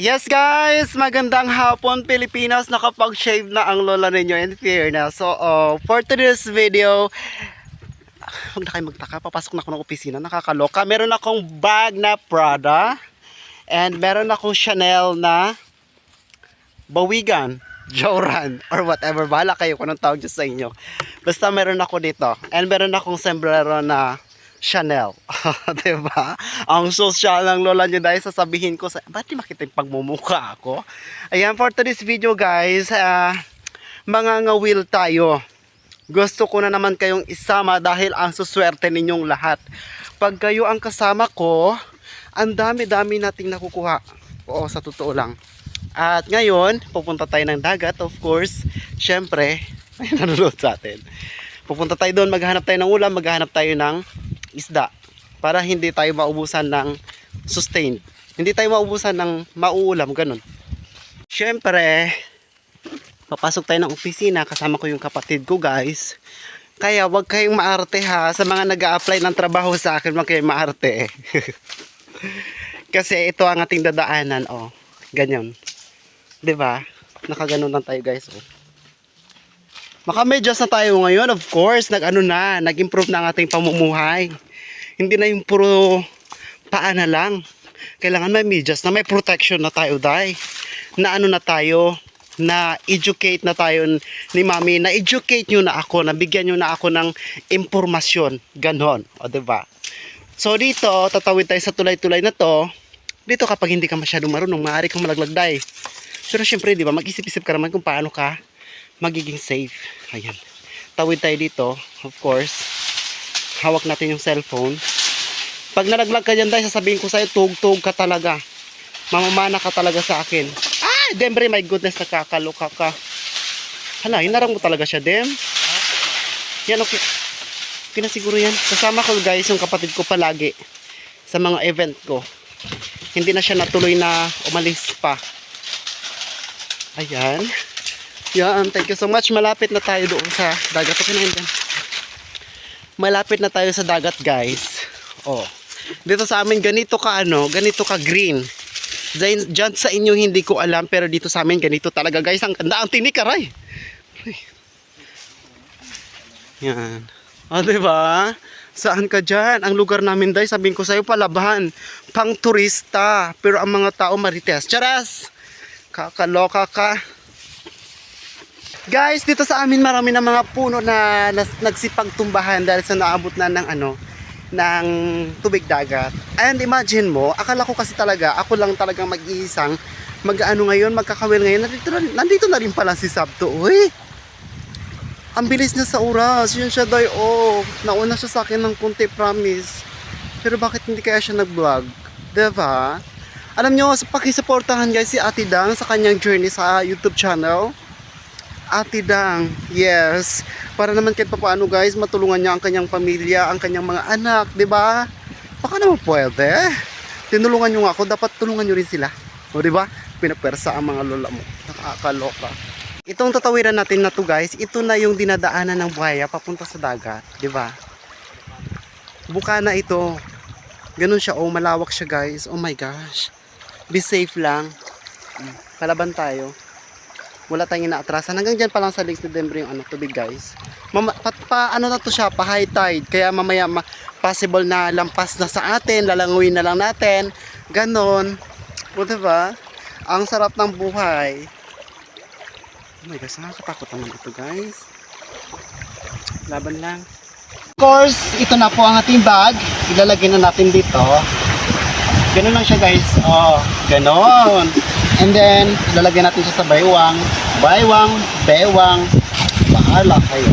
Yes guys, magandang hapon Pilipinas. Nakapag-shave na ang lola ninyo in fairness. So for today's video, huwag na kayo magtaka, papasok na ako ng opisina, nakakaloka. Meron akong bag na Prada and meron akong Chanel na bawigan, Joran, or whatever, bahala kayo kung anong tawag dyan sa inyo. Basta meron ako dito and meron akong sombrero na Chanel. Diba? Ang social ng lola nyo dahil sasabihin ko sa, ba't di makita yung pagmumuka ako? Ayan, for today's video guys, mga ngawil tayo. Gusto ko na naman kayong isama dahil ang suswerte ninyong lahat. Pag kayo ang kasama ko, ang dami-dami nating nakukuha. Oo, sa totoo lang. At ngayon, pupunta tayo ng dagat, of course. Syempre, may nanonood sa atin. Pupunta tayo doon, maghanap tayo ng ulam, maghanap tayo ng isda para hindi tayo maubusan ng sustained, hindi tayo maubusan ng mauulam, ganun. Syempre papasok tayo ng opisina, kasama ko yung kapatid ko guys, kaya wag kayong maarte ha, sa mga nag-a-apply ng trabaho sa akin, wag kayong maarte. Kasi ito ang ating dadaanan, oh, ganyan, diba, nakaganon lang tayo guys, oh. Makamedyas na tayo ngayon, of course, nag-improve na ang ating pamumuhay. Hindi na yung puro paa na lang. Kailangan may medyas na, may protection na tayo, dahil na ano na tayo, na educate na tayo ni mami, na educate nyo na ako, nabigyan nyo na ako ng impormasyon, ganon, o diba? So dito, tatawid tayo sa tulay-tulay na to. Dito kapag hindi ka masyadong marunong, maaari kang malaglagday. Pero syempre, diba, mag-isip-isip ka naman kung paano ka magiging safe. Ayan. Tawid tayo dito. Of course. Hawak natin yung cellphone. Pag nalaglag ka dyan dahil, sasabihin ko sa'yo, tug-tug ka talaga. Mamamana ka talaga sa akin. Ah! Dembre, my goodness, nakakaloka ka. Hala, hinarang mo talaga siya, Dem. Yan, okay. Pinasiguro yan. Kasama ko guys, yung kapatid ko palagi. Sa mga event ko. Hindi na siya natuloy na umalis pa. Ayan. Yan, thank you so much. Malapit na tayo doon sa dagat. Okay na yun dyan. Malapit na tayo sa dagat guys. Oh. Dito sa amin ganito ka ganito ka green. Diyan sa inyo hindi ko alam, pero dito sa amin ganito talaga guys. Ang ganda, ang tinik aray. Yan. Oh, diba? Saan ka dyan? Ang lugar namin dahil, sabihin ko sa'yo, Palaban. Pang turista. Pero ang mga tao marites. Charas! Kakaloka ka. Guys, dito sa amin marami na mga puno na nagsipagtumbahan dahil sa naabot na ng tubig dagat. And imagine mo, akala ko kasi talaga, ako lang talagang mag-iisang ngayon, magkakawil ngayon. Nandito na rin pala si Sabto. Uy! Ang bilis niya sa oras. Yun siya day, oh. Nauna siya sa akin ng kunti, promise. Pero bakit hindi kaya siya nag-vlog? Diba? Alam nyo, pakisuportahan guys si Ate Dang sa kanyang journey sa YouTube channel. Ate Dang, yes. Para naman kahit paano guys, matulungan niya ang kanyang pamilya, ang kanyang mga anak, di ba? Baka naman pwede. Tinulungan niyo nga ako, dapat tulungan niyo rin sila. O di ba? Pinapwersa ang mga lola mo. Nakakaloka. Itong tatawiran natin na to guys, ito na yung dinadaanan ng buhaya papunta sa dagat, di ba? Bukana ito. Ganun siya, oh, malawak siya guys. Oh my gosh. Be safe lang. Palaban tayo. Wala tayong inaatrasan. Hanggang dyan pa lang sa Lakes ni Dembre yung tubig guys. Ano na to siya, pa high tide. Kaya mamaya possible na lampas na sa atin, lalanguin na lang natin. Ganon. O diba? Ang sarap ng buhay. Oh my gosh, nakakatakot naman ito guys. Laban lang. Of course, ito na po ang ating bag. Ilalagay na natin dito. Ganon lang siya guys. Oh, ganon. And then, ilalagay natin siya sa baywang, bewang, bahala kayo.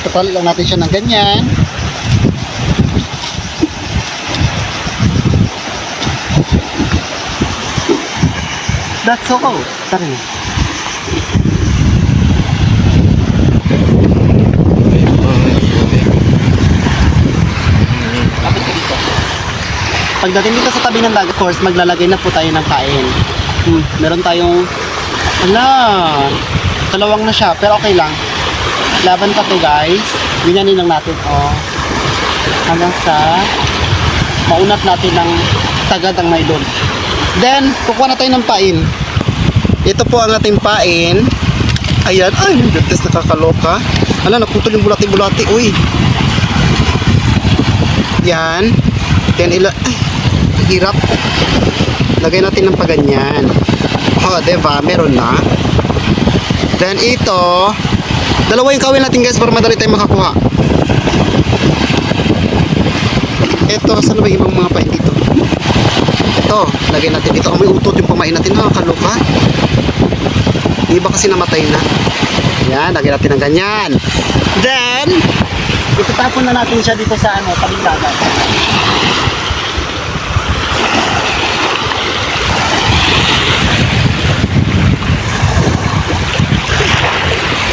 Tutali lang natin siya ng ganyan. That's all. Tara na. Pagdating dito sa tabi ng dagat, of course, maglalagay na po tayo ng kain. Meron tayong, dalawang na siya, pero okay lang. Laban pa to guys. Ganyanin lang natin, oh. Hanggang sa maunat natin ng sagad ang may doon. Then, kukuha na tayo ng pain. Ito po ang ating pain. Ayan, ay, goodness, nakakaloka. Ala, naputol yung bulati-bulati, uy. Yan. Then, ay, hirap. Lagay natin ng paganyan. Oh, diba? Meron na. Then, ito, dalawa yung kawil natin guys para madali tayo makakuha. Ito, saan ba yung ibang mga pain dito? Ito, lagay natin dito. May utot yung pamain natin. Nakakaloka. Iba kasi namatay na. Yan, lagyan natin ng ganyan. Then, itatapon na natin siya dito sa tabing dagat.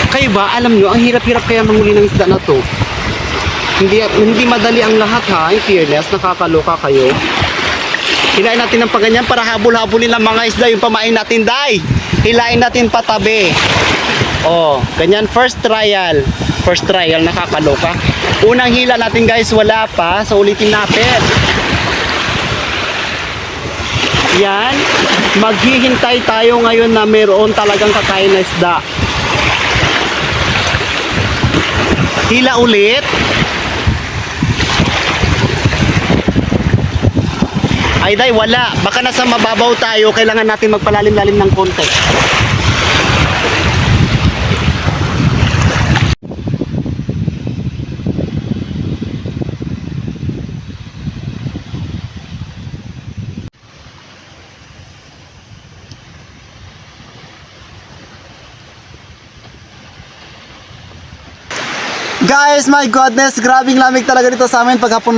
Kayo ba, alam nyo, ang hirap-hirap kaya manghuli ng isda na to. Hindi madali ang lahat ha, yung fearless, nakakaloka kayo. Hilain natin ng paganyan para habol-habulin ng mga isda yung pamain natin, day. Hilain natin patabi. Oh, ganyan first trial. First trial, nakakaloka. Unang hila natin guys, wala pa. So ulitin natin. Yan. Maghihintay tayo ngayon na mayroon talagang kakain na isda. Hila ulit. Ay day, wala. Baka nasa mababaw tayo, kailangan natin magpalalim-lalim ng konti. Guys, my goodness, grabing lamig talaga dito sa amin pag hapon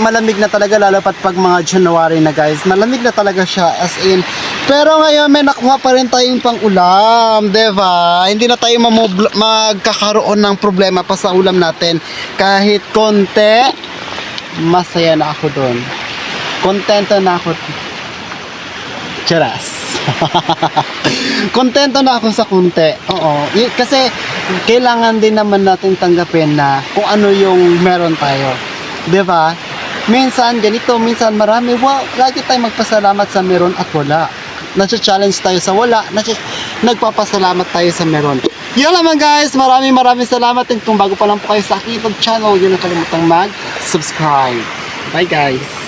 malamig na talaga, lalo pat pag mga January na guys. Malamig na talaga siya as in. Pero ngayon may nakuha pa rin tayong pang ulam, diba? Hindi na tayo magkakaroon ng problema pa sa ulam natin. Kahit konti, masaya na ako doon. Kontento na ako. Charas. Kontento na ako sa konti. Oo. Kasi kailangan din naman natin tanggapin na kung ano yung meron tayo. 'Di ba? Minsan ganito, minsan marami. Wow, lagi tayong magpasalamat sa meron at wala. Nasa-challenge tayo sa wala, nagpapasalamat tayo sa meron. Yan naman guys, maraming salamat. And kung bago pa lang po kayo sa aking YouTube channel, huwag niyo na kalimutang mag-subscribe. Bye guys.